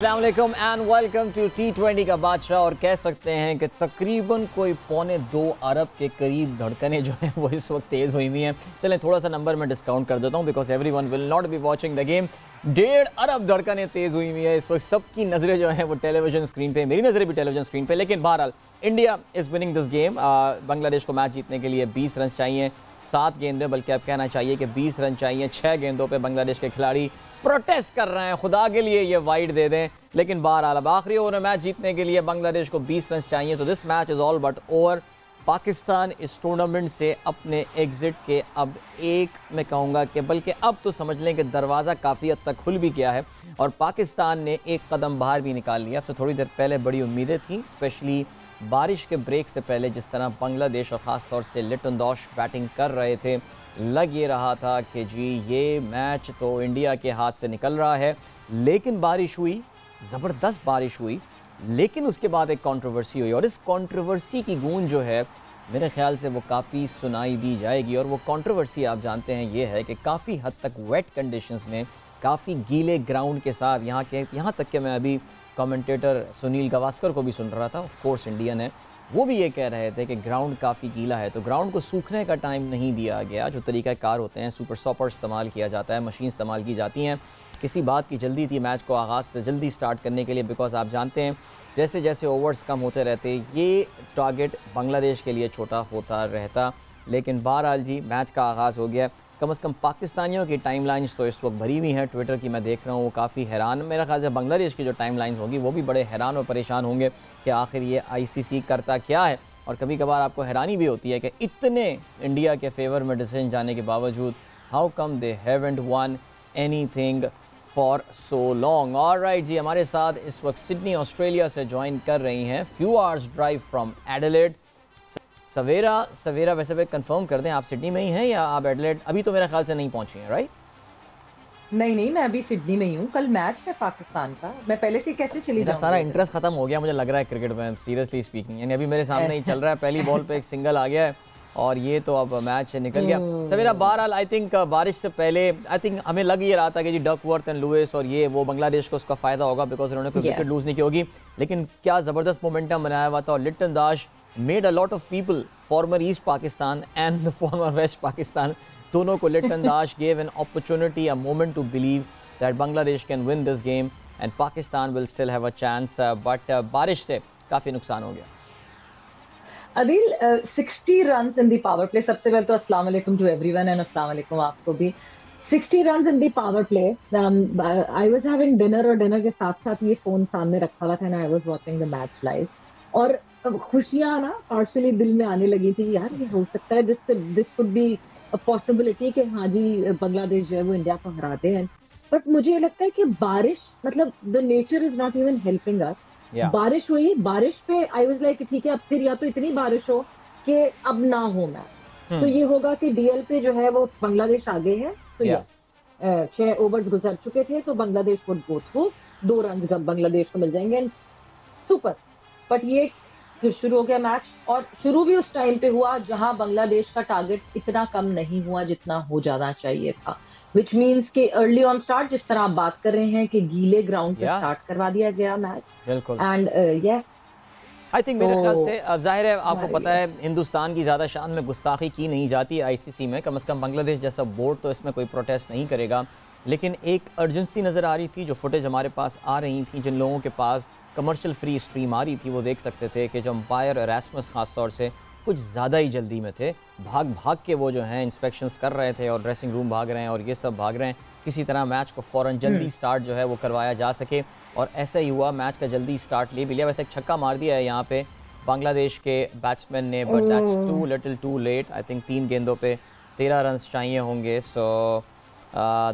अस्सलामुअलैकुम and welcome to T20 का बादशाह। और कह सकते हैं कि तकरीबन कोई 2.25 अरब के करीब धड़कनें जो हैं वो इस वक्त तेज़ हुई हुई हैं। चलें थोड़ा सा नंबर में डिस्काउंट कर देता हूँ because everyone will not be watching the game. 1.5 अरब धड़कनें तेज़ हुई हुई है इस वक्त। सबकी नज़रें जो हैं वो टेलीविजन स्क्रीन पे, मेरी नज़रें भी टेलीविजन स्क्रीन पे। लेकिन बहरहाल India is winning this game. Bangladesh को मैच जीतने के लिए 20 रन चाहिए, 7 गेंदें, बल्कि अब कहना चाहिए कि 20 रन चाहिए। 6 गेंदों पे बांग्लादेश के खिलाड़ी प्रोटेस्ट कर रहे हैं, खुदा के लिए ये वाइड दे दें। लेकिन बहरहाल अब आखिरी ओवर में मैच जीतने के लिए बांग्लादेश को 20 रन चाहिए। तो this match is all but over. Pakistan इस टूर्नामेंट से अपने एग्जिट के अब मैं कहूँगा कि बल्कि अब तो समझ लें कि दरवाज़ा काफ़ी हद तक खुल भी गया है और पाकिस्तान ने एक कदम बाहर भी निकाल लिया। अब से थोड़ी देर पहले बड़ी उम्मीदें थी, स्पेशली बारिश के ब्रेक से पहले जिस तरह बांग्लादेश और ख़ास तौर से लिटन दाश बैटिंग कर रहे थे, लग ये रहा था कि जी ये मैच तो इंडिया के हाथ से निकल रहा है। लेकिन बारिश हुई, ज़बरदस्त बारिश हुई, लेकिन उसके बाद एक कंट्रोवर्सी हुई और इस कंट्रोवर्सी की गूंज जो है मेरे ख्याल से वो काफ़ी सुनाई दी जाएगी। और वो कंट्रोवर्सी आप जानते हैं ये है कि काफ़ी हद तक वेट कंडीशंस में, काफ़ी गीले ग्राउंड के साथ, यहाँ तक कि मैं अभी कमेंटेटर सुनील गावस्कर को भी सुन रहा था, ऑफ कोर्स इंडियन है, वो भी ये कह रहे थे कि ग्राउंड काफ़ी गीला है तो ग्राउंड को सूखने का टाइम नहीं दिया गया। जो तरीक़ाकार होते हैं, सुपर सॉपर इस्तेमाल किया जाता है, मशीन इस्तेमाल की जाती हैं। किसी बात की जल्दी थी मैच को आगाज़ से जल्दी स्टार्ट करने के लिए, बिकॉज आप जानते हैं जैसे जैसे ओवर्स कम होते रहते ये टारगेट बांग्लादेश के लिए छोटा होता रहता। लेकिन बहरहाल जी मैच का आगाज़ हो गया। कम से कम पाकिस्तानियों की टाइमलाइंस तो इस वक्त भरी हुई हैं। ट्विटर की मैं देख रहा हूँ वो काफ़ी हैरान, मेरा ख्याल से बांग्लादेश की जो टाइमलाइंस होगी वो भी बड़े हैरान और परेशान होंगे कि आखिर ये ICC करता क्या है। और कभी कभार आपको हैरानी भी होती है कि इतने इंडिया के फेवर में डिसीजन जाने के बावजूद how come they haven't won anything for so long. Alright जी, हमारे साथ इस वक्त सिडनी ऑस्ट्रेलिया से ज्वाइन कर रही हैं, few hours drive from Adelaide, Sawera वैसे भी कंफर्म कर दें आप सिडनी में ही हैं या आप एडिलेड अभी तो मेरे ख्याल से नहीं पहुंची हैं, राइट? नहीं, मैं अभी सिडनी में ही हूँ। कल मैच है पाकिस्तान का, मैं पहले से कैसे चली जाऊँ? सारा इंटरेस्ट खत्म हो गया मुझे लग रहा है क्रिकेट में, सीरियसली स्पीकिंग। यानी अभी मेरे सामने ही चल रहा है, पहली बॉल पे एक सिंगल आ गया है और ये तो अब मैच निकल गया। सवेरा बहरहाल आई थिंक बारिश से पहले आई थिंक हमें लग ये रहा था कि जी डकवर्थ एंड लुइस और ये वो बांग्लादेश को उसका फ़ायदा होगा बिकॉज उन्होंने कोई विकेट लूज़ नहीं की होगी। लेकिन क्या ज़बरदस्त मोमेंटम बनाया हुआ था और Litton Das made a lot of people, former East Pakistan and former West Pakistan, दोनों को Litton Das gave an opportunity, a moment to believe that Bangladesh can win this game and Pakistan will still have a chance. But बारिश से काफ़ी नुकसान हो गया। Adil, 60 run in the power play. सबसे पहले तो अस्सलाम वालेकुम टू एवरीवन एंड अस्सलाम वालेकुम आपको भी। 60 run in the power play. I was having dinner और डिनर के साथ साथ ये फोन सामने रखा हुआ था and I was watching the match live. और खुशियां ना पार्शली दिल में आने लगी थी, यार ये हो सकता है, this could be a possibility कि हाँ जी बांग्लादेश जो है वो इंडिया को हराते हैं। बट मुझे ये लगता है कि बारिश, मतलब the nature is not even helping us. बारिश हुई, बारिश पे आई वाज लाइक ठीक है, अब फिर या तो इतनी बारिश हो कि अब ना हो मैच, तो ये होगा कि DL पे जो है वो बांग्लादेश आगे है। तो 6 ओवर्स गुजर चुके थे तो Bangladesh would go through, 2 run Bangladesh को मिल जाएंगे, सुपर। बट ये फिर शुरू हो गया मैच और शुरू भी उस टाइम पे हुआ जहां बांग्लादेश का टारगेट इतना कम नहीं हुआ जितना हो जाना चाहिए था, विच मीन्स कि अर्ली ऑन स्टार्ट, जिस तरह आप बात कर रहे हैं कि गीले ग्राउंड पे स्टार्ट करवा दिया गया मैच। बिल्कुल। एंड यस, आई थिंक मेरे ख्याल से जाहिर है आपको पता है हिंदुस्तान की ज़्यादा शान में गुस्ताखी की नहीं जाती ICC में। कम से कम बांग्लादेश जैसा बोर्ड तो इसमें कोई प्रोटेस्ट नहीं करेगा। लेकिन एक अर्जेंसी नज़र आ रही थी, जो फुटेज हमारे पास आ रही थी, जिन लोगों के पास कमर्शियल फ्री स्ट्रीम आ रही थी वो देख सकते थे कि जो अंपायर एरास्मस ख़ास तौर से कुछ ज़्यादा ही जल्दी में थे, भाग के वो जो हैं इंस्पेक्शंस कर रहे थे और ड्रेसिंग रूम भाग रहे हैं और ये सब भाग रहे हैं, किसी तरह मैच को फ़ौरन जल्दी स्टार्ट जो है वो करवाया जा सके। और ऐसा ही हुआ, मैच का जल्दी स्टार्ट ले भी लिया। वैसे एक छक्का मार दिया है यहाँ पे बांग्लादेश के बैट्समैन ने, but that's too little too late. I think 3 गेंदों पे 13 रन चाहिए होंगे, सो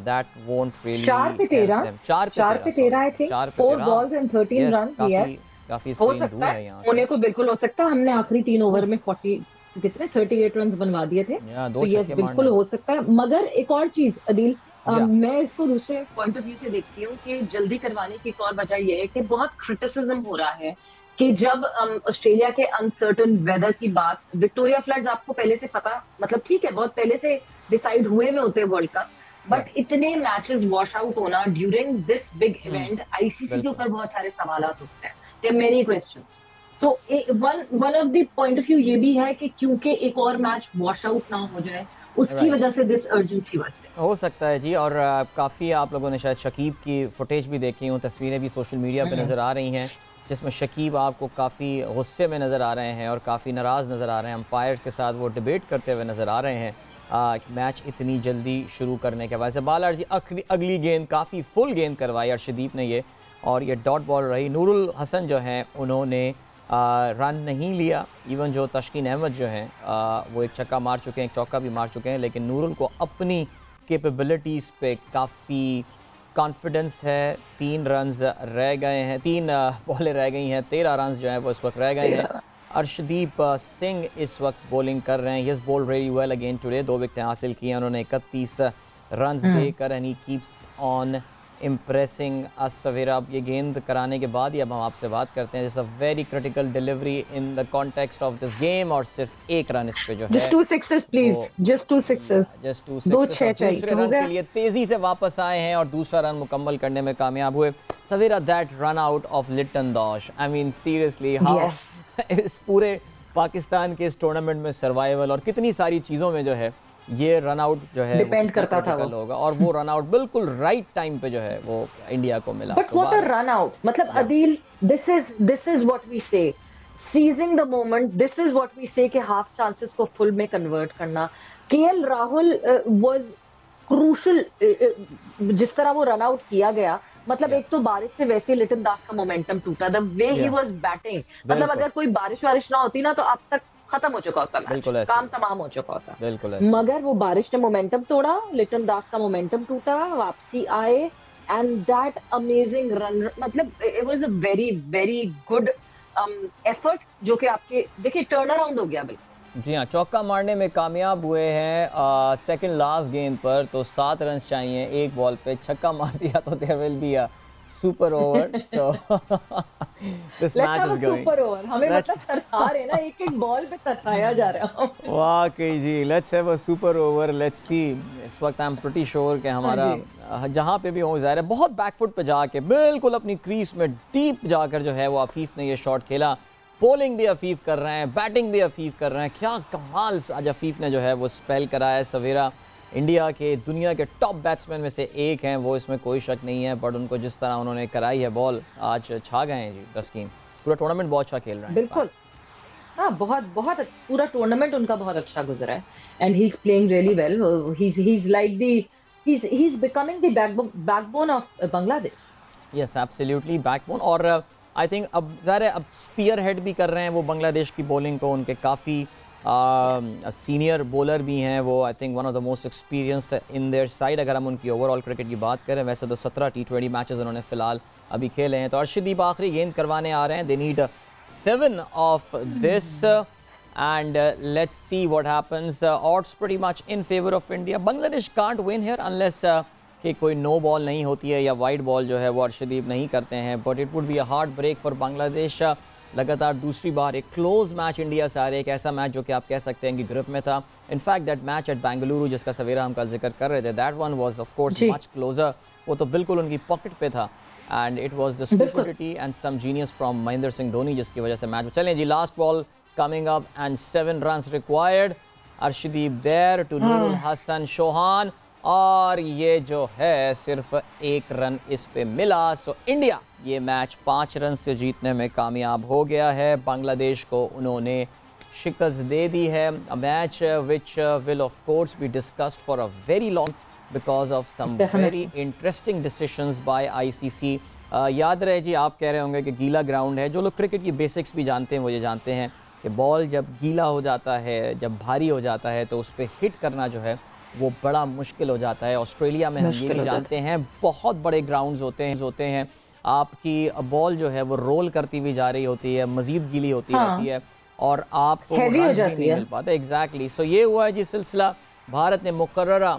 that won't really 4 पे 13 I think, 4 balls and 13 runs। Yes, काफी हो स्क्रीन दूर सकता है है, यहाँ होने से। तो बिल्कुल हो सकता है। हमने आखिरी 3 ओवर में 38 रन बनवा दिए थे, तो यस बिल्कुल हो सकता है। मगर एक और चीज अदिल, मैं इसको दूसरे पॉइंट ऑफ व्यू से देखती हूँ कि जल्दी करवाने की एक और वजह यह है कि बहुत क्रिटिसिज्म हो रहा है कि जब ऑस्ट्रेलिया के अनसर्टन वेदर की बात, विक्टोरिया फ्लड्स आपको पहले से पता, मतलब ठीक है बहुत पहले से डिसाइड हुए हुए होते हैं वर्ल्ड कप, बट इतने मैचेस वॉश आउट होना during this big event, ICC के ऊपर बहुत सारे सवाल उठते हैं, there many questions. So one of the point of view ये भी है कि क्योंकि एक और मैच वॉश आउट ना हो जाए, उसकी वजह से दिस अर्जेंसी वाज देयर। हो सकता है जी। और काफ़ी आप लोगों ने शायद शकीब की फुटेज भी देखी हूँ, तस्वीरें भी सोशल मीडिया पे नज़र आ रही हैं, जिसमें शकीब आपको काफ़ी गुस्से में नज़र आ रहे हैं और काफ़ी नाराज़ नज़र आ रहे हैं। अंपायर के साथ वो डिबेट करते हुए नज़र आ रहे हैं मैच इतनी जल्दी शुरू करने के वजह से। बालार जी अगली गेंद काफ़ी फुल गेंद करवाई अर्शदीप ने ये, और ये डॉट बॉल रही। नूरुल हसन जो हैं उन्होंने रन नहीं लिया। इवन जो तस्कीन अहमद जो हैं वो एक छक्का मार चुके हैं, एक चौका भी मार चुके हैं, लेकिन नूरुल को अपनी कैपेबिलिटीज़ पे काफ़ी कॉन्फिडेंस है। 3 रन्स रह गए हैं, 3 बॉलें रह गई हैं, 13 रन्स जो हैं वो इस वक्त रह गए हैं। अर्शदीप सिंह इस वक्त बॉलिंग कर रहे हैं। Yes bowled very well again today, 2 विकेटें हासिल की हैं उन्होंने 31 रन्स देकर, and he keeps on impressing us. Sawera अब ये गेंद कराने के बाद ही अब हम आपसे बात करते हैं। This a very critical delivery in the context of this game, और सिर्फ 1 रन इस पे जो है, just 2 sixes please, just 2 sixes, just 2 2 sixes. 6 चाहिए, दूसरे रन के लिए तेजी से वापस आए हैं और दूसरा रन मुकम्मल करने में कामयाब हुए। Sawera that run out of Litton Das, I mean seriously how इस पूरे पाकिस्तान के इस टूर्नामेंट में सर्वाइवल और कितनी सारी चीज़ों में जो है ये रन आउट जो है डिपेंड करता था वो होगा, और वो रन आउट बिल्कुल राइट टाइम पे जो है वो इंडिया को मिला। But what a run out, मतलब Adeel, this is what we say seizing the moment, this is what we say कि हाफ चांसेस को फुल में कन्वर्ट करना। केएल राहुल वाज क्रूशियल, जिस तरह वो रन आउट किया गया, मतलब एक तो बारिश से वैसे लिटन दास का मोमेंटम टूटा, the way he was batting, मतलब अगर कोई बारिश वारिश ना होती ना तो अब तक खत्म हो चुका होता, काम तमाम हो चुका होता। मगर वो बारिश ने मोमेंटम तोड़ा, लिटन दास का मोमेंटम टूटा, वापसी आए, एंड दैट अमेजिंग रन, मतलब it was a very very good effort जो कि आपके देखिए टर्न अराउंड हो गया भाई। जी हाँ, चौका मारने में कामयाब हुए हैं सेकंड लास्ट गेंद पर, तो 7 रन चाहिए, 1 बॉल पे छक्का मार दिया तो there will be a super over. So this match is going super over, हमें मतलब तरसा रहे ना, एक बॉल पे तरसाया जा रहा है। वाकई जी, let's have a super over, let's see. इस वक्त आई एम प्रीटी श्योर कि हमारा जहाँ पे भी हो ज़ाहिर है बहुत बैकफुट पे जाके बिल्कुल अपनी क्रीज में डीप जाकर जो है वो अफीफ ने ये शॉट खेला। बॉलिंग भी अफीफ कर रहे हैं, बैटिंग भी अफीफ कर रहे हैं, क्या कमाल आज अफीफ ने जो है वो स्पेल कराया है। सवेरा इंडिया के दुनिया के टॉप बैट्समैन में से एक हैं, वो इसमें कोई शक नहीं है, बट उनको जिस तरह उन्होंने कराई है बॉल, आज छा गए हैं जी तस्कीन। पूरा टूर्नामेंट बहुत अच्छा खेल रहे हैं। बिल्कुल, हाँ, बहुत बहुत पूरा टूर्नामेंट उनका बहुत अच्छा गुजरा है, and he is playing really well. He is like the he is becoming the backbone of Bangladesh. Yes absolutely backbone, और आई थिंक अब ज़ाहिर है अब स्पीयर हेड भी कर रहे हैं वो बांग्लादेश की बॉलिंग को। उनके काफ़ी सीनियर बॉलर भी हैं वो, I think one of the most experienced in their side. अगर हम उनकी ओवरऑल क्रिकेट की बात करें, वैसे तो 17 T20 मैचेस उन्होंने फ़िलहाल अभी खेले हैं। तो अर्शदीप आखिरी गेंद करवाने आ रहे हैं, they need 7 of this, and let's see what happens. Odds pretty much in favour of India. Bangladesh can't win here unless कि कोई नो बॉल नहीं होती है या वाइड बॉल जो है वो अर्शदीप नहीं करते हैं, but it would be a hard break for Bangladesh. लगातार दूसरी बार एक क्लोज मैच इंडिया से आ रहे, एक ऐसा मैच जो कि आप कह सकते हैं कि ग्रुप में था। In fact that match at Bengaluru जिसका सवेरा हम कल जिक्र कर रहे थे, that one was of course much closer, वो तो बिल्कुल उनकी पॉकेट पे था, and it was the stupidity and some genius from Mahendra Singh Dhoni जिसकी वजह से मैच। चलें जी, last ball coming up and 7 runs required. Arshdeep there to Nurul Hasan Sohan, और ये जो है सिर्फ 1 रन इस पे मिला। सो इंडिया ये मैच 5 रन से जीतने में कामयाब हो गया है। बांग्लादेश को उन्होंने शिकस्त दे दी है। A match which will of course be discussed for a very long because of some very interesting decisions by ICC. याद रहे जी, आप कह रहे होंगे कि गीला ग्राउंड है, जो लोग क्रिकेट की बेसिक्स भी जानते हैं वो ये जानते हैं कि बॉल जब गीला हो जाता है, जब भारी हो जाता है, तो उस पर हिट करना जो है वो बड़ा मुश्किल हो जाता है। ऑस्ट्रेलिया में हम ये भी जानते हैं बहुत बड़े ग्राउंड्स होते हैं, आपकी बॉल जो है वो रोल करती हुई जा रही होती है, मजीद गीली होती रहती है, और आपको रन भी नहीं मिल पाता। एग्जैक्टली, सो ये हुआ है जी सिलसिला। भारत ने मुकर्ररा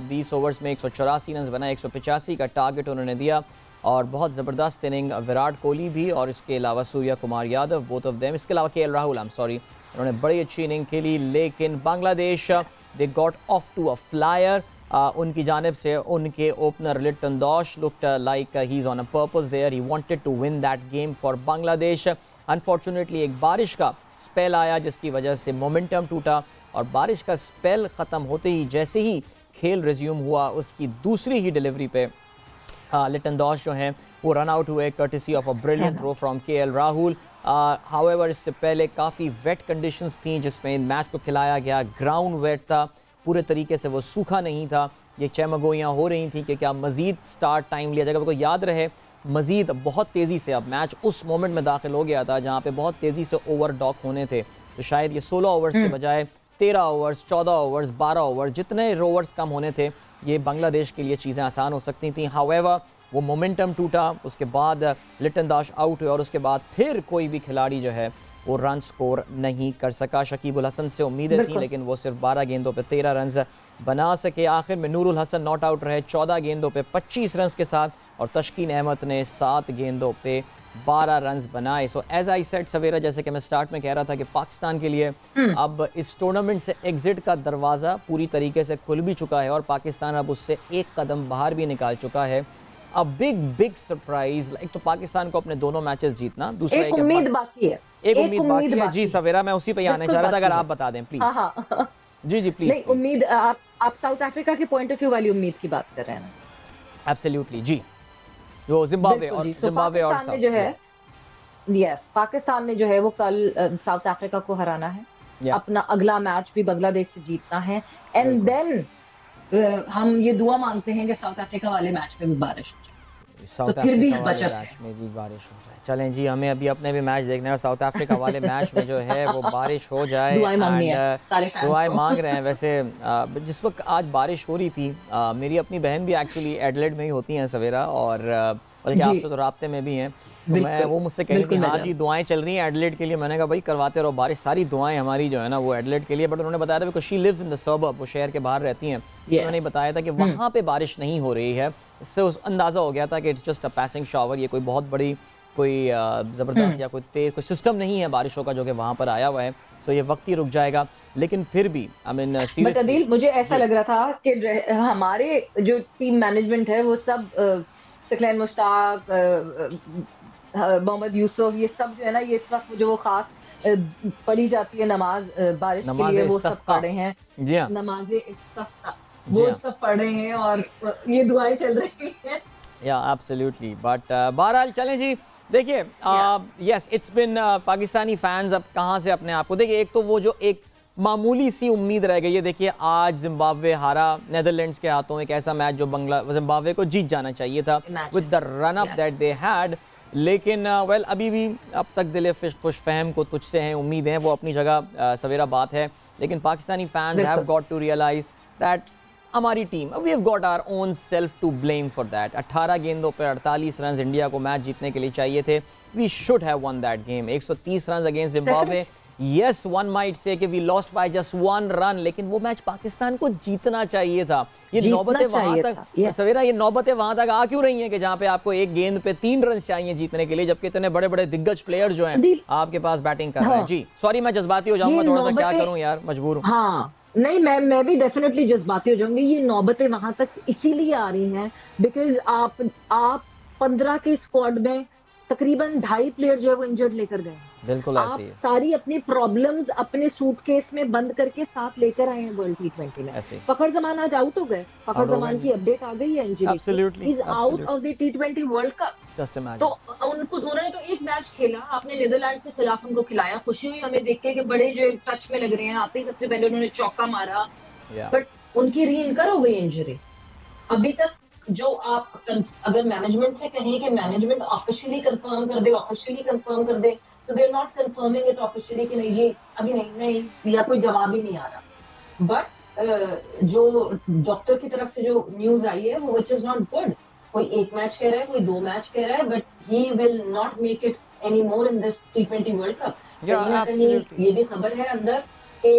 20 ओवर्स में 184 रन बनाए, 185 का टारगेट उन्होंने दिया, और बहुत ज़बरदस्त इनिंग विराट कोहली भी और इसके अलावा Surya Kumar Yadav, both of them, इसके अलावा KL Rahul, I am sorry, उन्होंने बड़ी अच्छी इनिंग खेली। लेकिन Bangladesh they got off to a flyer, उनकी जानिब से उनके opener Litton Das looked like he is on a purpose there, he wanted to win that game for Bangladesh. Unfortunately एक बारिश का स्पेल आया जिसकी वजह से मोमेंटम टूटा, और बारिश का स्पेल ख़त्म होते ही जैसे ही खेल रिज्यूम हुआ उसकी दूसरी ही डिलीवरी पे लिटन दाश जो हैं वो रन आउट हुए courtesy of a brilliant throw from KL Rahul. However इससे पहले काफ़ी वेट कंडीशंस थी जिसमें मैच को खिलाया गया, ग्राउंड वेट था, पूरे तरीके से वो सूखा नहीं था। ये चमगोइयाँ हो रही थी कि क्या मज़ीद स्टार्ट टाइम लिया जाएगा। तो याद रहे मज़ीद बहुत तेज़ी से अब मैच उस मोमेंट में दाखिल हो गया था जहाँ पे बहुत तेज़ी से ओवर डॉक होने थे, तो शायद ये 16 ओवर्स के बजाय 13 ओवर्स, 14 ओवर्स, 12 ओवर्स, जितने ओवर्स कम होने थे ये बांग्लादेश के लिए चीज़ें आसान हो सकती थी। हाउएवर वो मोमेंटम टूटा, उसके बाद लिटन दाश आउट हुए और उसके बाद फिर कोई भी खिलाड़ी जो है वो रन स्कोर नहीं कर सका। शकीबुल हसन से उम्मीदें थी लेकिन वो सिर्फ 12 गेंदों पे 13 रन बना सके। आखिर में नूरुल हसन नॉट आउट रहे 14 गेंदों पे 25 रन के साथ, और तशकीन अहमद ने 7 गेंदों पे 12 रन बनाए। सो एज आई सेड सवेरा, जैसे कि मैं स्टार्ट में कह रहा था कि पाकिस्तान के लिए अब इस टूर्नामेंट से एग्जिट का दरवाज़ा पूरी तरीके से खुल भी चुका है और पाकिस्तान अब उससे एक कदम बाहर भी निकाल चुका है। अब बिग सरप्राइज, एक तो पाकिस्तान को अपने दोनों मैचेस जीतना, दूसरा एक उम्मीद बाकी है, एक उम्मीद बाकी है। जी सवेरा, मैं उसी पे ही आने चाह रहा था, अगर आप बता दें प्लीज। हाँ। जी प्लीज। नहीं, उम्मीद आप साउथ अफ्रीका के पॉइंट ऑफ व्यू वाली उम्मीद की बात कर रहे हैं ना? एब्सोल्युटली जी, जो जिम्बाब्वे और साउथ जो है, यस, पाकिस्तान ने जो है वो कल साउथ अफ्रीका को हराना है, अपना अगला मैच भी बांग्लादेश से जीतना है, एंड देन हम ये दुआ मांगते हैं कि साउथ अफ्रीका वाले मैच में भी बारिश हो जाए, साउथ अफ्रीका वाले मैच में भी बारिश हो जाए। चलें जी, हमें अभी अपने भी मैच देखना है और साउथ अफ्रीका वाले मैच में जो है वो बारिश हो जाए। दुआएं मांगनी है, सारे फैंस दुआएं मांग रहे हैं। वैसे जिस वक्त आज बारिश हो रही थी, मेरी अपनी बहन भी एक्चुअली एडलेड में ही होती हैं सवेरा, और बल्कि आपसे तो राब्ते में भी हैं, तो मैं वो मुझसे कह रही थी हाँ जी दुआएं चल रही हैं एडलेड के लिए। मैंने कहा भाई करवाते रहो बारिश, सारी दुआएं हमारी जो है ना वो एडलेड के लिए। बट उन्होंने बताया था because she lives in the suburb, वो शहर के बाहर रहती हैं, उन्होंने बताया था कि वहाँ पे बारिश नहीं हो रही है। इससे उस अंदाज़ा हो गया था कि it's just a passing shower, ये कोई बहुत बड़ी कोई ज़बरदस्त या कोई तेज कोई सिस्टम नहीं है बारिशों का जो कि वहाँ पर आया हुआ है। सो ये वक्त ही रुक जाएगा, लेकिन फिर भी आई मीन सीरियसली मुझे ऐसा लग रहा था कि हमारे जो टीम मैनेजमेंट है वो सब सकलैन मुश्ताक, मोहम्मद यूसुफ, ये सब जो है ना, ये इस वक्त जो वो खास पढ़ी जाती है नमाज बारिश के लिए, वो सब पढ़ रहे हैं, नमाज़े इस्तिस्का वो सब पढ़ रहे हैं और ये दुआएं चल रही हैं। या एब्सोल्युटली, बट बहरहाल चलें जी। देखिए yes it's been Pakistani fans अब कहाँ से अपने आप को देखिए, एक तो वो जो एक मामूली सी उम्मीद रह गई है। देखिए आज जिम्बाब्वे हारा नेदरलैंड्स के हाथों, एक ऐसा मैच जो जिम्बाब्वे को जीत जाना चाहिए था with the run up that they had, लेकिन वेल अभी भी अब तक दिल खुश फहम को तुझसे हैं, उम्मीद है वो अपनी जगह सवेरा बात है। लेकिन Pakistani fans have got to realise that हमारी team, we have got our own self to blame for that. 18 गेंदों पर 48 रन इंडिया को मैच जीतने के लिए चाहिए थे। We should have won that game. 130 run against Zimbabwe. Yes, one might say कि we lost by just 1 run, लेकिन वो मैच पाकिस्तान को जीतना चाहिए था। ये नौबतें वहां तक सवेरा, ये नौबतें वहां तक आ क्यों रही हैं कि जहां पे आपको एक गेंद पे 3 रन चाहिए जीतने के लिए, जबकि इतने बड़े बड़े दिग्गज प्लेयर जो हैं आपके पास बैटिंग कर रहे हैं। जी सॉरी, मैं जज्बाती हो जाऊंगा थोड़ा सा, क्या करूं यार, मजबूर हूं। हाँ नहीं, मैं भी डेफिनेटली जज्बाती हो जाऊंगी। ये नौबतें वहां तक इसीलिए आ रही हैं बिकॉज आप 15 के स्क्वाड में तकरीबन 2.5 प्लेयर जो है वो इंजर्ड लेकर गए। बिल्कुल ऐसे ही सारी अपनी प्रॉब्लम्स अपने सूटकेस में बंद करके साथ लेकर आए हैं वर्ल्ड T20 में। फखर जमान आज आउट हो गए, फखर जमान की अपडेट आ गई है injury, is out of the T20 world cup. तो उन्होंने तो एक मैच खेला, आपने नीदरलैंड के खिलाफ उनको खिलाया, खुशी हुई हमें देख के कि बड़े जो टच में लग रहे हैं, आते ही सबसे पहले उन्होंने चौका मारा, बट उनकी रीइंकर हो गई इंजरी। अभी तक जो आप अगर मैनेजमेंट से कहें कि मैनेजमेंट ऑफिशियली कंफर्म कर दे, so they're not confirming it officially कि नहीं जी अभी नहीं या कोई जवाब ही नहीं आ रहा। बट जो डॉक्टर की तरफ से जो न्यूज आई है वो which is not good, कोई एक मैच कह रहा है, कोई 2 मैच कह रहा है, but he will not make it anymore in this T20 world cup. ये भी खबर है अंदर कि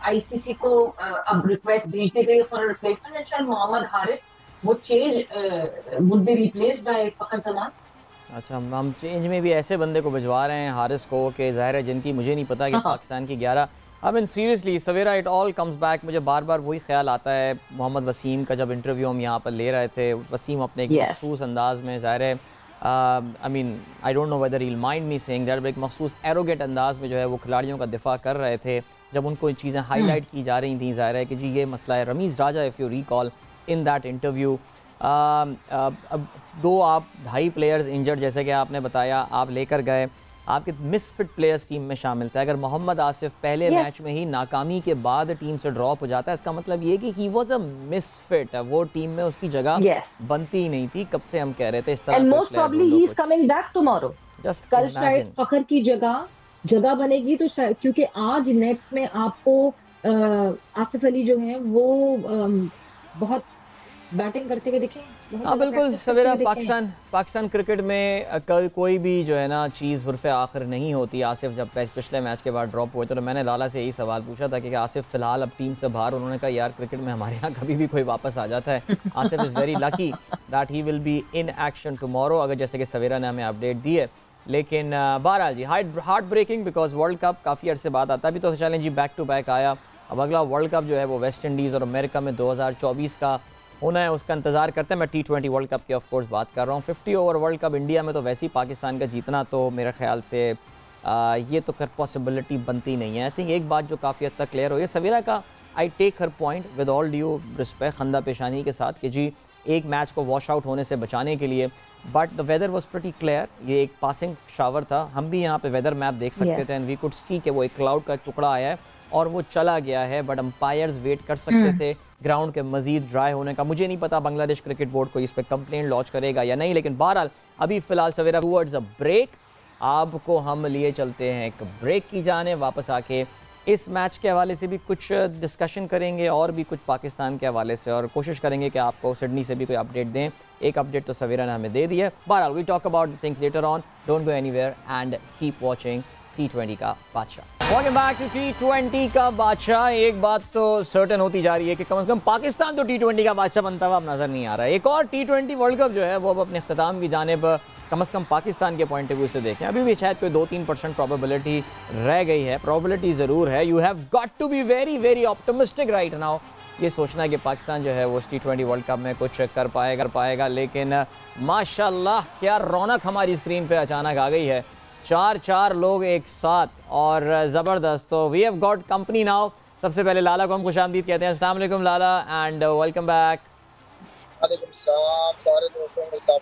आईसीसी को अब रिक्वेस्ट भेज दी गई फॉर रिप्लेसमेंट एंड शायद मोहम्मद हारिस वो change would be replaced by Fakhar Zaman. अच्छा, हम चेंज में भी ऐसे बंदे को भिजवा रहे हैं हारिस को कि ज़ाहिर है जिनकी मुझे नहीं पता कि पाकिस्तान की 11 आई mean seriously Savera it all comes back, मुझे बार बार वही ख्याल आता है मोहम्मद वसीम का, जब इंटरव्यू हम यहाँ पर ले रहे थे, वसीम अपने एक Yes. मखसूस अंदाज में, ज़ाहिर है I mean I don't know whether he mind me saying that, एक मखसूस एरोगेंट अंदाज में जो है वो खिलाड़ियों का दिफा कर रहे थे जब उनको चीज़ें हाईलाइट की जा रही थी। ज़ाहिर है कि जी ये मसला है। Ramiz Raja, if you recall in that interview, अब दो आप ढाई प्लेयर्स इंजर्ड जैसे कि आपने बताया, आप लेकर गए, आपके मिसफिट प्लेयर्स टीम में शामिल थे। अगर मोहम्मद आसिफ पहले मैच में ही नाकामी के बाद टीम से ड्रॉप हो जाता है, इसका मतलब ये कि ही वाज अ मिसफिट, वो टीम में उसकी जगह बनती ही नहीं थी। कब से हम कह रहे थे इस तरह, and most probably he is coming back tomorrow. Just कल शायद फखर की जगह बनेगी, तो शायद क्योंकि आज नेट्स में आपको आसिफ अली जो है वो बहुत बैटिंग करते हुए दिखे। हाँ बिल्कुल सवेरा, पाकिस्तान क्रिकेट में कोई भी जो है ना चीज़ हुर्फ़े आखिर नहीं होती। आसिफ जब पिछले मैच के बाद ड्रॉप हुए तो मैंने लाला से यही सवाल पूछा था कि आसिफ फ़िलहाल अब टीम से बाहर, उन्होंने कहा यार क्रिकेट में हमारे यहाँ कभी भी कोई वापस आ जाता है। Asif is very lucky that he will be in action tomorrow, अगर जैसे कि सवेरा ने हमें अपडेट दी है। लेकिन बहरहाल जी heartbreaking, because world cup काफ़ी अर्से बाद आता भी, तो चलें जी बैक टू बैक आया। अब अगला वर्ल्ड कप जो है वो वेस्ट इंडीज़ और अमेरिका में 2024 का होना है, उसका इंतज़ार करते हैं। मैं T20 वर्ल्ड कप की ऑफ कोर्स बात कर रहा हूँ। 50 ओवर वर्ल्ड कप इंडिया में तो वैसे ही पाकिस्तान का जीतना तो मेरे ख्याल से ये तो खैर पॉसिबिलिटी बनती नहीं है। आई थिंक एक बात जो काफ़ी हद तक क्लियर हो, ये सवेरा का I take her point with all due respect, खंदा पेशानी के साथ, कि जी एक मैच को वॉश आउट होने से बचाने के लिए, but the weather was pretty clear. ये एक पासिंग शावर था, हम भी यहाँ पे वेदर मैप देख सकते थे एंड वी कुड सी कि वो एक क्लाउड का एक टुकड़ा आया है और वो चला गया है, बट अंपायर्स वेट कर सकते थे ग्राउंड के मजीद ड्राई होने का। मुझे नहीं पता बांग्लादेश क्रिकेट बोर्ड को इस पर कंप्लेंट लॉन्च करेगा या नहीं, लेकिन बहरहाल अभी फ़िलहाल सवेरा टुवर्ड्स अ ब्रेक, आपको हम लिए चलते हैं एक ब्रेक की जाने। वापस आके इस मैच के हवाले से भी कुछ डिस्कशन करेंगे और भी कुछ पाकिस्तान के हवाले से, और कोशिश करेंगे कि आपको सिडनी से भी कोई अपडेट दें। एक अपडेट तो सवेरा ने हमें दे दी है। बहरहाल we talk about things later on, don't go anywhere and keep watching T20 का बादशाह। वेलकम बैक टू T20 का बादशाह। एक बात तो सर्टेन होती जा रही है कि कम से कम पाकिस्तान तो T20 का बादशाह बनता हुआ अब नजर नहीं आ रहा है। एक और T20 वर्ल्ड कप जो है वो अब अपने अख्ताम की जानिब कम से कम पाकिस्तान के पॉइंट ऑफ व्यू से देखें, अभी भी शायद कोई 2-3% प्रोबेबिलिटी रह गई है। प्रोबेबिलिटी ज़रूर है। You have got to be very very optimistic right now. ये सोचना है कि पाकिस्तान जो है वो T20 वर्ल्ड कप में कुछ कर पाएगा, लेकिन माशाल्लाह क्या रौनक हमारी स्क्रीन पे अचानक आ गई है। 4 लोग एक साथ और ज़बरदस्त। तो we have got company now. सबसे पहले लाला को हम खुशामदीद कहते हैं। अस्सलाम वालेकुम लाला एंड वेलकम बैक। वालेकुम सलाम सारे दोस्तों को, अस्सलाम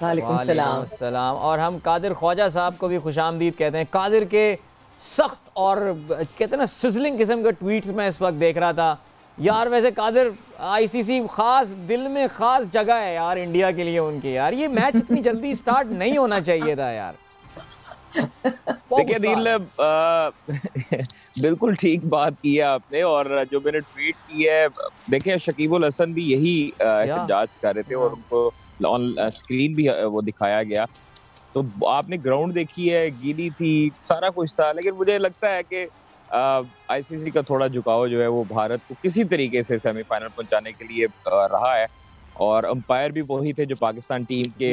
वालेकुम सलाम। और हम कादिर ख्वाजा साहब को भी खुशामदीद कहते हैं। कादिर के सख्त और कहते हैं ना सिजलिंग किस्म के ट्वीट्स में इस वक्त देख रहा था यार। वैसे कादिर आईसीसी खास दिल में खास जगह है यार इंडिया के लिए उनकी। यार ये मैच इतनी जल्दी स्टार्ट नहीं होना चाहिए था यार। देखिए दिल बिल्कुल ठीक बात की है आपने, और जो मैंने ट्वीट की है, देखिए शकीब उल हसन भी यही एहतजाज कर रहे थे और उनको ऑन स्क्रीन भी वो दिखाया गया। तो आपने ग्राउंड देखी है, गीली थी, सारा कुछ था, लेकिन मुझे लगता है कि आईसीसी का थोड़ा झुकाव जो है वो भारत को किसी तरीके से सेमीफाइनल पहुंचाने के लिए रहा है, और अंपायर भी वही थे जो पाकिस्तान टीम के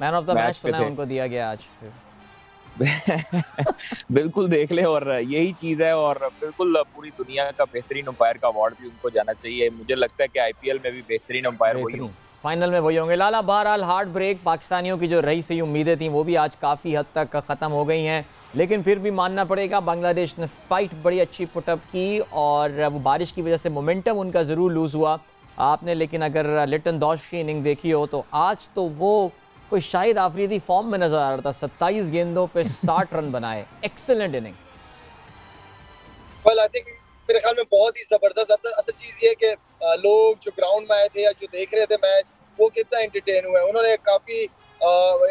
मैन ऑफ द मैच उनको दिया गया आज। बिल्कुल देख ले, और यही चीज है, और बिल्कुल पूरी दुनिया का बेहतरीन अंपायर का अवार्ड भी उनको जाना चाहिए। मुझे लगता है कि आईपीएल में भी बेहतरीन अंपायर वही होंगे, फाइनल में वही होंगे। लाला बहरहाल हार्ट ब्रेक, पाकिस्तानियों की जो रही सही उम्मीदें थी वो भी आज काफ़ी हद तक ख़त्म हो गई हैं, लेकिन फिर भी मानना पड़ेगा बांग्लादेश ने फाइट बड़ी अच्छी पुटअप की, और वो बारिश की वजह से मोमेंटम उनका ज़रूर लूज़ हुआ आपने। लेकिन अगर लिटन दौश की इनिंग देखी हो तो आज तो वो कोई शाहिद आफरीदी फॉर्म में नजर आ रहा था। 27 गेंदों पे 60 रन बनाए, excellent inning. Well I think मेरे ख्याल में बहुत ही जबरदस्त। असल चीज ये कि लोग जो ग्राउंड में आए थे या जो देख रहे थे मैच, वो कितना एंटरटेन हुए, उन्होंने काफी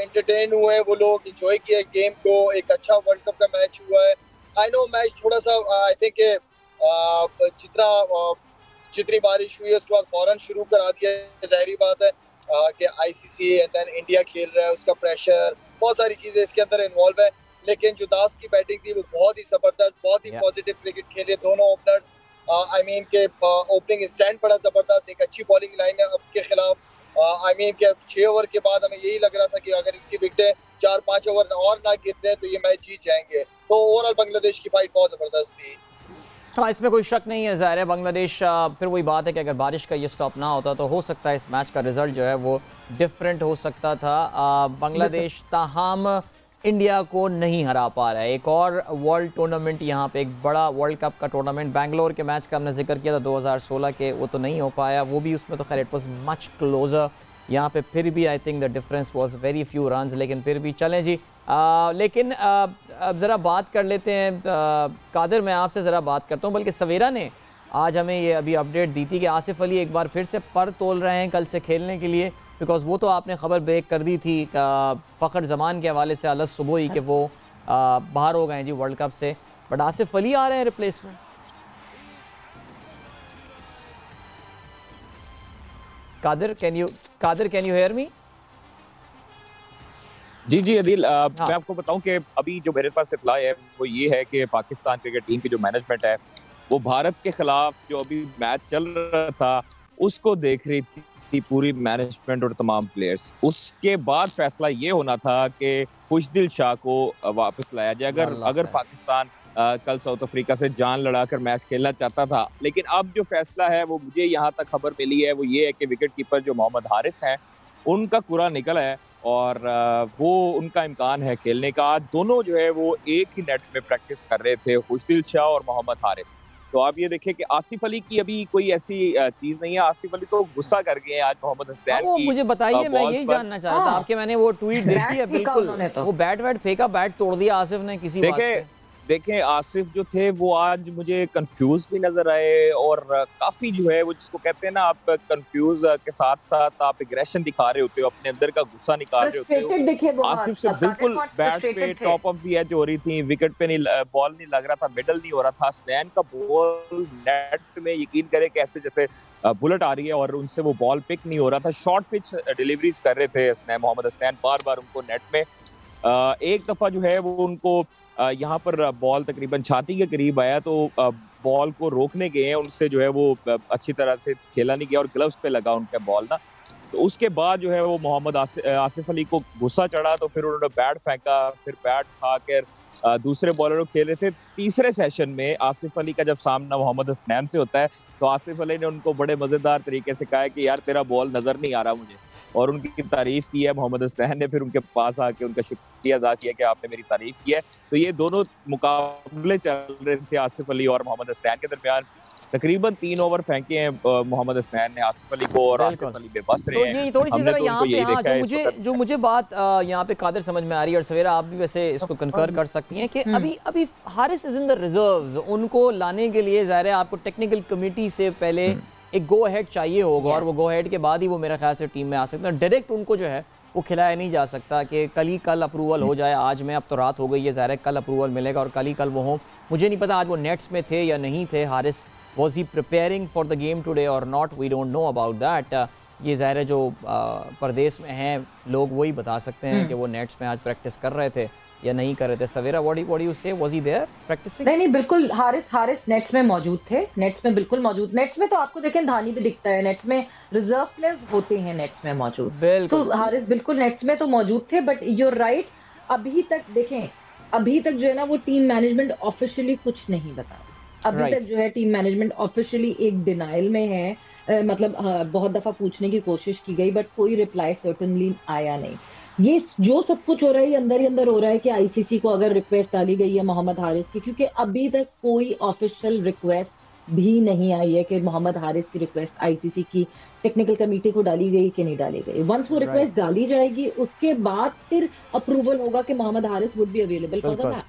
एंटरटेन हुए, वो लोग एंजॉय किए गेम को। एक अच्छा वर्ल्ड कप का मैच हुआ है। आई नो मैच थोड़ा सा आई थिंक जितनी बारिश हुई है उसके बाद फौरन शुरू करा दिया, जाहिर बात है कि आईसीसी एंड देन इंडिया खेल रहा है, उसका प्रेशर, बहुत सारी चीजें इसके अंदर इन्वॉल्व है। लेकिन जो दास की बैटिंग थी वो बहुत ही जबरदस्त, बहुत ही पॉजिटिव क्रिकेट खेले दोनों ओपनर्स। आई मीन के ओपनिंग स्टैंड बड़ा जबरदस्त, एक अच्छी बॉलिंग लाइन है के खिलाफ। आई मीन के 6 ओवर के बाद हमें यही लग रहा था कि अगर इनकी विकेटें 4-5 ओवर और ना गिरते हैं तो ये मैच जीत जाएंगे। तो ओवरऑल बांग्लादेश की फाइट बहुत जबरदस्त थी। हाँ, इसमें कोई शक नहीं है। ज़ाहिर है बांग्लादेश, फिर वही बात है कि अगर बारिश का ये स्टॉप ना होता तो हो सकता है इस मैच का रिजल्ट जो है वो डिफरेंट हो सकता था। बांग्लादेश ताहम इंडिया को नहीं हरा पा रहा है। एक और वर्ल्ड टूर्नामेंट यहाँ पे, एक बड़ा वर्ल्ड कप का टूर्नामेंट, बैंगलोर के मैच का हमने जिक्र किया था 2016 के, वो तो नहीं हो पाया। वो भी उसमें तो खैर इट वॉज मच क्लोजर। यहाँ पे फिर भी I think the difference was very few runs, लेकिन फिर भी चलें जी। लेकिन अब ज़रा बात कर लेते हैं। कादिर, मैं आपसे ज़रा बात करता हूँ, बल्कि सवेरा ने आज हमें ये अभी अपडेट दी थी कि आसिफ अली एक बार फिर से पर तोल रहे हैं कल से खेलने के लिए, बिकॉज वो तो आपने खबर ब्रेक कर दी थी फ़खर जमान के हवाले से अलस सुबह ही कि वो बाहर हो गए हैं जी वर्ल्ड कप से, बट आसिफ अली आ रहे हैं replacement. Qadir, can you hear me? जी जी अदील, मैं आपको बताऊं कि अभी जो मेरे पास इत्तला है वो ये है कि पाकिस्तान क्रिकेट टीम की जो मैनेजमेंट है वो भारत के खिलाफ जो अभी मैच चल रहा था उसको देख रही थी पूरी मैनेजमेंट और तमाम प्लेयर्स। उसके बाद फैसला ये होना था कि खुशदिल शाह को वापस लाया जाए। अगर पाकिस्तान कल साउथ अफ्रीका से जान लड़ाकर मैच खेलना चाहता था, लेकिन अब जो फैसला है वो मुझे यहाँ तक खबर मिली है वो ये है कि विकेट कीपर जो मोहम्मद हारिस हैं उनका कुरा निकला है और वो उनका इम्कान है खेलने का। दोनों जो है वो एक ही नेट में प्रैक्टिस कर रहे थे, खुशदिल शाह और मोहम्मद हारिस। तो आप ये देखिए कि आसिफ अली की अभी कोई ऐसी चीज नहीं है। आसिफ अली तो गुस्सा कर गए हैं आज मोहम्मद हसनैन की। मुझे बताइए, मैं यही जानना चाह रहा था आपके, मैंने वो ट्वीट देखी है, बिल्कुल वो बैट फेंका, बैट तोड़ दिया आसिफ ने किसी बात पे। देखें आसिफ जो थे वो आज मुझे कंफ्यूज भी नजर आए और काफी जो है वो जिसको कहते हैं ना, आप कंफ्यूज के साथ साथ आप एग्रेशन दिखा रहे होते हो, अपने अंदर का गुस्सा निकाल रहे होते हो। आसिफ से बिल्कुल बैट पे टॉप ऑफ द एज हो रही थी, विकेट पे नहीं, बॉल नहीं लग रहा था, मिडल नहीं हो रहा था। हसनैन का बॉल नेट में यकीन करे कि ऐसे जैसे बुलेट आ रही है और उनसे वो बॉल पिक नहीं हो रहा था। शॉर्ट पिच डिलीवरीज कर रहे थे हसनैन, मोहम्मद हसनैन बार बार उनको नेट में। एक दफा जो है वो उनको यहाँ पर बॉल तकरीबन छाती के करीब आया तो बॉल को रोकने गए हैं, उनसे जो है वो अच्छी तरह से खेला नहीं गया और ग्लव्स पे लगा उनका बॉल ना। तो उसके बाद जो है वो मोहम्मद आसिफ अली को गुस्सा चढ़ा तो फिर उन्होंने बैट फेंका, फिर बैट खा कर दूसरे बॉलर को खेल रहे थे। तीसरे सेशन में आसिफ अली का जब सामना मोहम्मद हसनैन से होता है तो आसिफ अली ने उनको बड़े मजेदार तरीके से कहा कि यार तेरा बॉल नजर नहीं आ रहा मुझे, और उनकी तारीफ की है। मोहम्मद हसनैन ने फिर उनके पास आके उनका शुक्रिया अदा किया कि आपने मेरी तारीफ की है। तो ये दोनों मुकाबले चल रहे थे आसिफ अली और मोहम्मद हसनैन के दरमियान। तकरीबन 3 ओवर फेंके हैं मोहम्मद हसनैन ने आसिफ अली को और आसिफ अली बेबस रहे हैं। तो ये थोड़ी सी जरा यहाँ पे, हाँ, जो मुझे बात यहाँ पे कादिर समझ में आ रही है, और सवेरा आप भी वैसे इसको कंकर कर सकती हैं कि अभी Haris is in the reserves. उनको लाने के लिए ज़ाहिर है आपको टेक्निकल कमेटी से पहले एक गो अहेड चाहिए होगा, और वो गो अहेड के बाद ही वो मेरा ख्याल से टीम में आ सकते हैं। डायरेक्ट उनको जो है वो खिलाया नहीं जा सकता कि कल अप्रूवल हो जाए। आज में अब तो रात हो गई है, ज़ाहिर है कल अप्रूवल मिलेगा और कल वो हो। मुझे नहीं पता आज वो नेट्स में थे या नहीं थे। Haris was he preparing for the game today और not, we don't know about that. ये ज़ाहिर है जो परदेश में हैं लोग वही बता सकते हैं कि वो नेट्स में आज प्रैक्टिस कर रहे थे या नहीं कर रहे थे। सवेरा व्हाट यू से, वाज ही देयर प्रैक्टिसिंग? नहीं बिल्कुल, हारिस नेट्स में मौजूद थे, नेट्स में बिल्कुल मौजूद। नेट्स में तो आपको देखें धानी भी दिखता है, नेट्स में रिजर्व प्लेयर्स होते हैं नेट्स में मौजूद। तो हारिस बिल्कुल नेट्स में तो मौजूद थे। बट यू आर राइट, अभी तक देखें, अभी तक जो है ना वो टीम मैनेजमेंट ऑफिशियली कुछ नहीं बता। अभी तक जो है टीम मैनेजमेंट ऑफिशियली एक डिनाइल में है। मतलब बहुत दफा पूछने की कोशिश की गई बट कोई रिप्लाई सर्टेनली आया नहीं। ये जो सब कुछ हो रहा है ये अंदर ही अंदर हो रहा है कि आईसीसी को अगर रिक्वेस्ट डाली गई है मोहम्मद हारिस की, क्योंकि अभी तक कोई ऑफिशियल रिक्वेस्ट भी नहीं आई है कि मोहम्मद हारिस की रिक्वेस्ट आईसीसी की टेक्निकल कमेटी को डाली गई कि नहीं डाली गई। वंस वो रिक्वेस्ट डाली जाएगी उसके बाद फिर अप्रूवल होगा कि Mohammad Haris would be available for the match.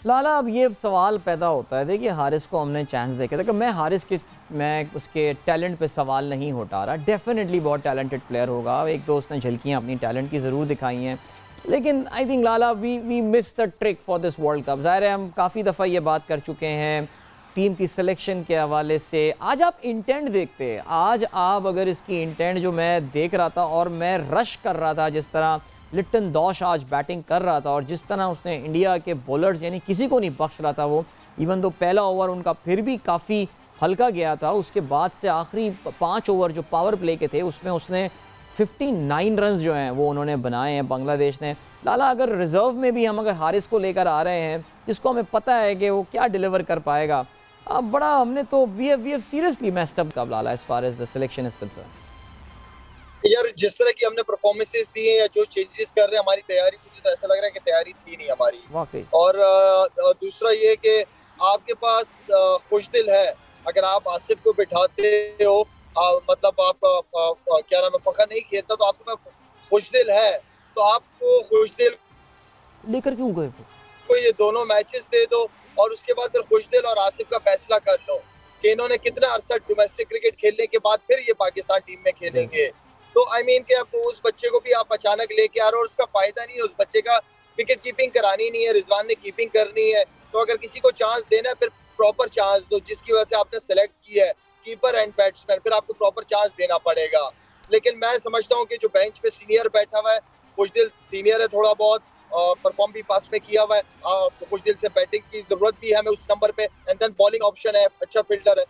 Lala, अब ये सवाल पैदा होता है, देखिए हारिस को हमने चांस देखा था कि मैं उसके टैलेंट पे सवाल नहीं उठा रहा। डेफिनेटली बहुत टैलेंटेड प्लेयर होगा, एक दो उसने झलकियाँ अपनी टैलेंट की ज़रूर दिखाई हैं, लेकिन I think Lala we miss the trick for this world cup. ज़ाहिर है हम काफ़ी दफ़ा ये बात कर चुके हैं टीम की सिलेक्शन के हवाले से। आज आप इंटेंट देखते हैं, आज आप अगर इसकी इंटेंट जो मैं देख रहा था और मैं रश कर रहा था, जिस तरह लिट्टन दौश आज बैटिंग कर रहा था और जिस तरह उसने इंडिया के बॉलर्स यानी किसी को नहीं बख्श रहा था वो, इवन तो पहला ओवर उनका फिर भी काफ़ी हल्का गया था, उसके बाद से आखिरी 5 ओवर जो पावर प्ले के थे उसमें उसने 59 रन जो हैं वो उन्होंने बनाए हैं बांग्लादेश ने। लाला, अगर रिजर्व में भी हम अगर हारिस को लेकर आ रहे हैं जिसको हमें पता है कि वो क्या डिलीवर कर पाएगा, अब बड़ा हमने तो we have seriously messed up कब Lala as far as the selection is concern. यार जिस तरह की हमने परफॉर्मेंसेस दी हैं या जो चेंजेस कर रहे हैं, हमारी तैयारी, मुझे तो ऐसा लग रहा है कि तैयारी थी नहीं हमारी। वाकई। और दूसरा ये कि आपके पास खुशदिल है, अगर आप आसिफ को बिठाते हो, मतलब आप क्या नाम है, फखर नहीं खेलता तो आपके पास खुशदिल है, तो आपको खुशदिल लेकर क्यों गए को ये दोनों मैचेस दे दो और उसके बाद फिर खुशदिल और आसिफ का फैसला कर लो कि इन्होंने कितना अरसा डोमेस्टिक क्रिकेट खेलने के बाद फिर ये पाकिस्तान टीम में खेलेंगे। तो आई मीन कि अब उस बच्चे को भी आप अचानक लेके आ रहे हो और उसका फायदा नहीं है, उस बच्चे का विकेट कीपिंग करानी नहीं है, रिजवान ने कीपिंग करनी है। तो अगर किसी को चांस देना है फिर प्रॉपर चांस दो, जिसकी वजह से आपने सेलेक्ट किया है कीपर एंड बैट्समैन, फिर आपको प्रॉपर चांस देना पड़ेगा। लेकिन मैं समझता हूँ कि जो बेंच पे सीनियर बैठा हुआ है, खुशदिल सीनियर है, थोड़ा बहुत परफॉर्म भी पास में किया हुआ है, खुशदिल से बैटिंग की जरूरत भी है हमें उस नंबर पे, एंड देन बॉलिंग ऑप्शन है, अच्छा फील्डर है।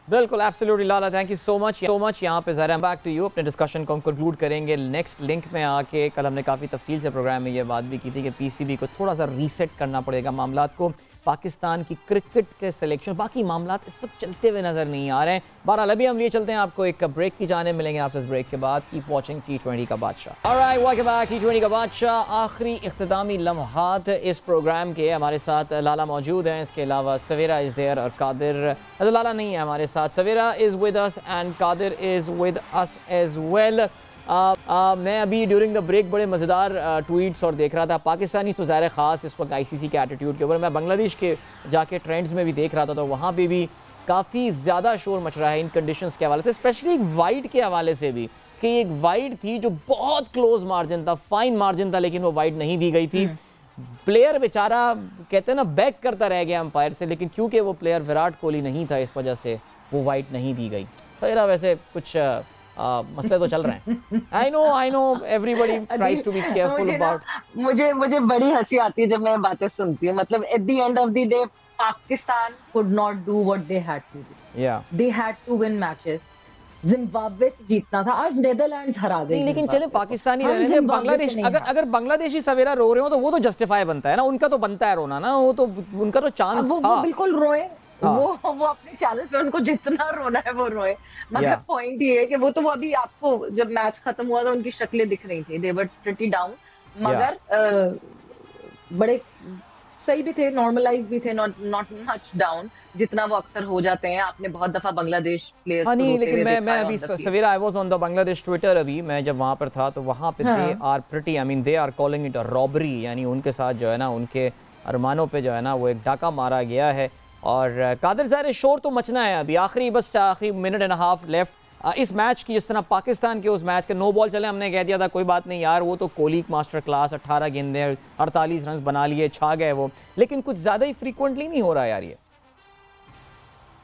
बिल्कुल, absolutely Lala, thank you so much. यहाँ पे ज़रा बैक टू यू, अपने डिस्कशन को हम कंक्लूड करेंगे नेक्स्ट लिंक में आके। कल हमने काफ़ी तफसील से प्रोग्राम में ये बात भी की थी कि पीसीबी को थोड़ा सा रीसेट करना पड़ेगा मामलात को, पाकिस्तान की क्रिकेट के सिलेक्शन, बाकी मामलात इस वक्त चलते हुए नज़र नहीं आ रहे हैं। बहरहाल अभी हम लिए चलते हैं आपको एक ब्रेक की जाने, मिलेंगे आपसे इस ब्रेक के बाद। कीप वॉचिंग T20 का बादशाह। ऑलराइट, वेलकम बैक T20 का बादशाह। आखिरी इख्तितामी लम्हात इस प्रोग्राम के, हमारे साथ लाला मौजूद हैं, इसके अलावा सवेरा इज़ देयर और कादिर, लाला नहीं है हमारे साथ, Savera is with us and Qadir is with us as well. मैं अभी ड्यूरिंग द ब्रेक बड़े मज़ेदार ट्वीट्स और देख रहा था पाकिस्तानी, तो ज़ाहिर ख़ास इस वक्त आईसीसी के एटीट्यूड के ऊपर। मैं बांग्लादेश के जाके ट्रेंड्स में भी देख रहा था, तो वहाँ पे भी काफ़ी ज़्यादा शोर मच रहा है इन कंडीशंस के हवाले से, स्पेशली एक वाइड के हवाले से भी, कि एक वाइड थी जो बहुत क्लोज मार्जिन था, फाइन मार्जिन था, लेकिन वो वाइड नहीं दी गई थी। प्लेयर बेचारा कहते हैं ना बैक करता रह गया अंपायर से, लेकिन क्योंकि वो प्लेयर विराट कोहली नहीं था, इस वजह से वो वाइड नहीं दी गई। सहीरा, वैसे कुछ मसले तो चल रहे हैं। I know everybody tries to be careful about. मुझे बड़ी हंसी आती है जब मैं बातें सुनती हूँ। मतलब at the end of the day Pakistan could not do what they had to do. They had to win matches. Zimbabwe से जीतना था, आज नीदरलैंड्स हरा गई। लेकिन चले पाकिस्तानी रहने दे, बांग्लादेश अगर बांग्लादेशी सवेरा रो रहे हो तो वो तो जस्टिफाई बनता है ना, उनका तो बनता है रोना ना, वो तो उनका तो चांस था। वो बिल्कुल रोए, वो अपने चैनल पे उनको जितना रोना है वो रोए। मगर पॉइंट ये है कि वो अभी आपको जब मैच खत्म हुआ था उनकी शक्लें दिख रही थी, दे वर प्रीटी डाउन, मगर बड़े सही भी थे, नॉर्मलाइज भी थे, नॉट मच डाउन जितना वो अक्सर हो जाते हैं। आपने बहुत दफा बांग्लादेश प्लेयर्स को रोते हुए देखा है। लेकिन मैं अभी Savera I was on the Bangladesh Twitter, अभी मैं जब वहां पर था तो वहां पे they are pretty, I mean they are calling it a robbery, यानी उनके साथ जो है ना, उनके अरमानों पे जो है ना वो एक डाका मारा गया है। और कादिर ज़ाहिर शोर तो मचना है अभी, आखिरी मिनट एंड हाफ लेफ्ट इस मैच की। जिस तरह पाकिस्तान के उस मैच के 9 बॉल चले, हमने कह दिया था कोई बात नहीं यार, वो तो कोहली मास्टर क्लास, 18 गेंदें 48 रन बना लिए, छा गए वो, लेकिन कुछ ज़्यादा ही फ्रीक्वेंटली नहीं हो रहा यार ये।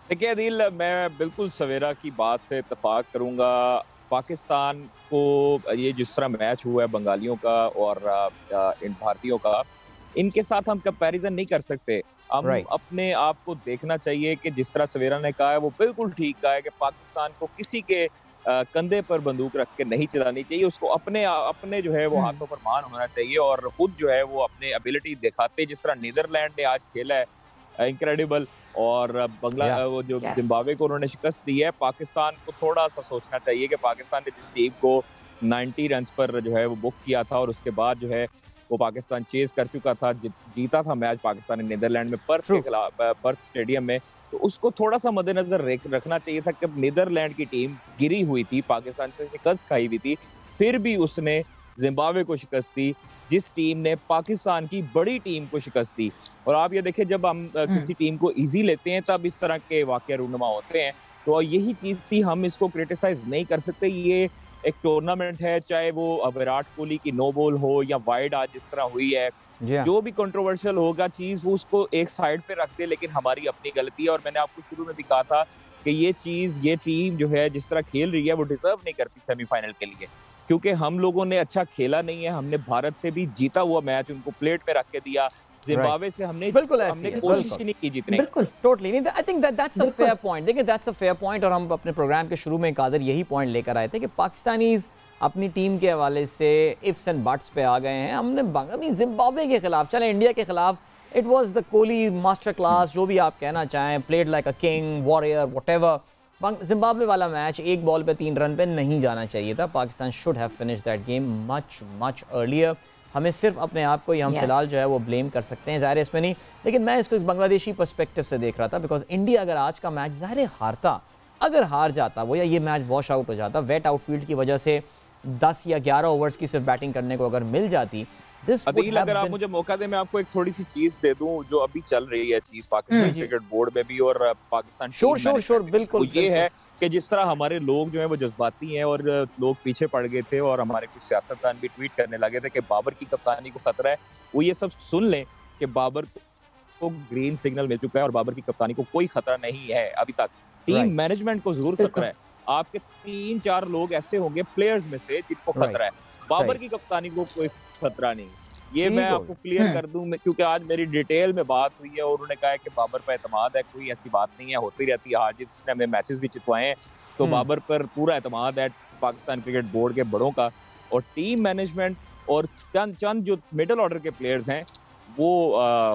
देखिए अदील, मैं बिल्कुल सवेरा की बात से इत्तेफाक करूंगा। पाकिस्तान को ये जिस तरह मैच हुआ है बंगालियों का और इन भारतीयों का, इनके साथ हम कंपैरिजन नहीं कर सकते। हम अपने आप को देखना चाहिए कि जिस तरह सवेरा ने कहा है वो बिल्कुल ठीक कहा है कि पाकिस्तान को किसी के कंधे पर बंदूक रख के नहीं चलानी चाहिए, उसको अपने जो है वो हाथों पर मान होना चाहिए और खुद जो है वो अपने एबिलिटी दिखाते। जिस तरह नीदरलैंड ने आज खेला है इनक्रेडिबल, और वो जो जिम्बाब्वे को उन्होंने शिकस्त दी है, पाकिस्तान को थोड़ा सा सोचना चाहिए कि पाकिस्तान ने जिस टीम को 90 रन पर जो है वो बुक किया था और उसके बाद जो है वो पाकिस्तान चेज कर चुका था, जीता था मैच पाकिस्तान ने नीदरलैंड में पर्थ के खिलाफ, पर्थ स्टेडियम में, तो उसको थोड़ा सा मद्देनजर रखना चाहिए था कि नीदरलैंड की टीम गिरी हुई थी, पाकिस्तान से शिकस्त खाई हुई थी, फिर भी उसने जिम्बाब्वे को शिकस्त दी, जिस टीम ने पाकिस्तान की बड़ी टीम को शिकस्त दी। और आप ये देखिए, जब हम किसी टीम को इजी लेते हैं तब इस तरह के वाकया रूनुमा होते हैं। तो यही चीज थी, हम इसको क्रिटिसाइज नहीं कर सकते। ये एक टूर्नामेंट है, चाहे वो विराट कोहली की नो बॉल हो या वाइड आज जिस तरह हुई है, जो भी कंट्रोवर्शियल होगा चीज वो उसको एक साइड पे रख दे, लेकिन हमारी अपनी गलती है। और मैंने आपको शुरू में भी कहा था कि ये टीम जो है जिस तरह खेल रही है वो डिजर्व नहीं करती सेमीफाइनल के लिए, क्योंकि हम लोगों ने अच्छा खेला नहीं है। हमने भारत से भी जीता हुआ मैच उनको प्लेट पे रख के दिया, जिम्बाब्वे से हमने कोशिश ही नहीं की जीतने की। टोटली नहीं, I think that's a fair point. देखिए दैट्स अ फेयर पॉइंट, और हम अपने प्रोग्राम के शुरू में कादिर यही पॉइंट लेकर आए थे कि पाकिस्तानीज अपनी टीम के हवाले से इफ्स एंड बट्स पे आ गए हैं। हमने अभी जिम्बाब्वे के खिलाफ, चले इंडिया के खिलाफ, it was the Kohli master class, जो भी आप कहना चाहें, played like a king, warrior, whatever. Zimbabwe वाला मैच एक बॉल पे 3 रन पे नहीं जाना चाहिए था। Pakistan should have finish that game much earlier. हमें सिर्फ अपने आप को ही हम फिलहाल जो है वो ब्लेम कर सकते हैं, ज़ाहिर है इसमें नहीं, लेकिन मैं इसको एक बांग्लादेशी पर्सपेक्टिव से देख रहा था। बिकॉज इंडिया अगर आज का मैच ज़ाहिर हारता, अगर हार जाता वो, या ये मैच वॉश आउट हो जाता, वेट आउटफील्ड की वजह से 10 या 11 ओवर्स की सिर्फ बैटिंग करने को अगर मिल जाती, अदील अगर आप मुझे मौका दें, मैं आपको एक थोड़ी सी चीज दे दूं जो अभी चल रही है चीज पाकिस्तान क्रिकेट बोर्ड में भी और पाकिस्तान श्योर बिल्कुल, ये है कि जिस तरह हमारे लोग जो है वो जज्बाती हैं और लोग पीछे पड़ गए थे और हमारे कुछ सियासतदान भी ट्वीट करने लगे थे कि बाबर की कप्तानी को खतरा है, वो ये सब सुन लें कि बाबर को ग्रीन सिग्नल मिल चुका है और बाबर की कप्तानी को कोई खतरा नहीं है अभी तक। टीम मैनेजमेंट को जरूर खतरा है। आपके 3-4 लोग ऐसे होंगे प्लेयर्स में से जिनको खतरा है, बाबर की कप्तानी को कोई खतरा नहीं। ये मैं आपको क्लियर कर दूं, क्योंकि आज मेरी डिटेल में बात हुई है और उन्होंने कहा है कि बाबर पर एतमाद है, कोई ऐसी बात नहीं है, होती रहती है हार जीत, जिसने हमें मैचेस भी जितवाए हैं, तो बाबर पर पूरा एतमाद है पाकिस्तान क्रिकेट बोर्ड के बड़ों का। और टीम मैनेजमेंट और चंद जो मिडिल ऑर्डर के प्लेयर्स हैं वो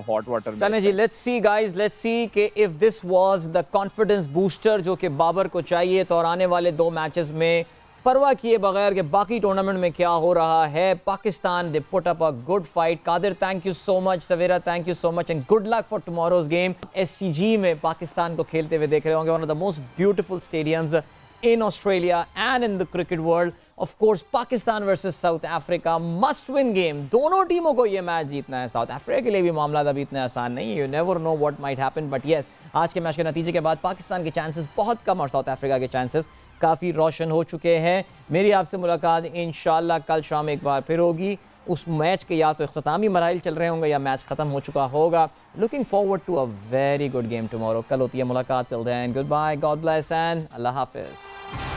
हॉट वाटर में। चलें जी, let's see guys, let's see कि if this was the confidence booster जो कि बाबर को चाहिए, तो और आने वाले 2 मैचेस में परवाह किए बगैर कि बाकी टूर्नामेंट में क्या हो रहा है, Pakistan they put up a good fight. Qadir thank you so much, Sawera thank you so much, and good luck for tomorrow's game. SCG में पाकिस्तान को खेलते हुए देख रहे होंगे, one of the most beautiful stadiums in Australia and in the cricket world. Of course, Pakistan versus South Africa, must win game. दोनों टीमों को ये मैच जीतना है। साउथ अफ्रीका के लिए भी मामला अभी इतना आसान नहीं है, you never know what might happen, but yes, आज के मैच के नतीजे के बाद पाकिस्तान के चांसेस बहुत कम और साउथ अफ्रीका के चांसेस काफ़ी रोशन हो चुके हैं। मेरी आपसे मुलाकात इंशाल्लाह कल शाम एक बार फिर होगी। उस मैच के या तो इख्तितामी मराहिल चल रहे होंगे या मैच ख़त्म हो चुका होगा। Looking forward to a very good game tomorrow. कल होती है मुलाकात। Till then goodbye, God bless and Allah हाफिज़।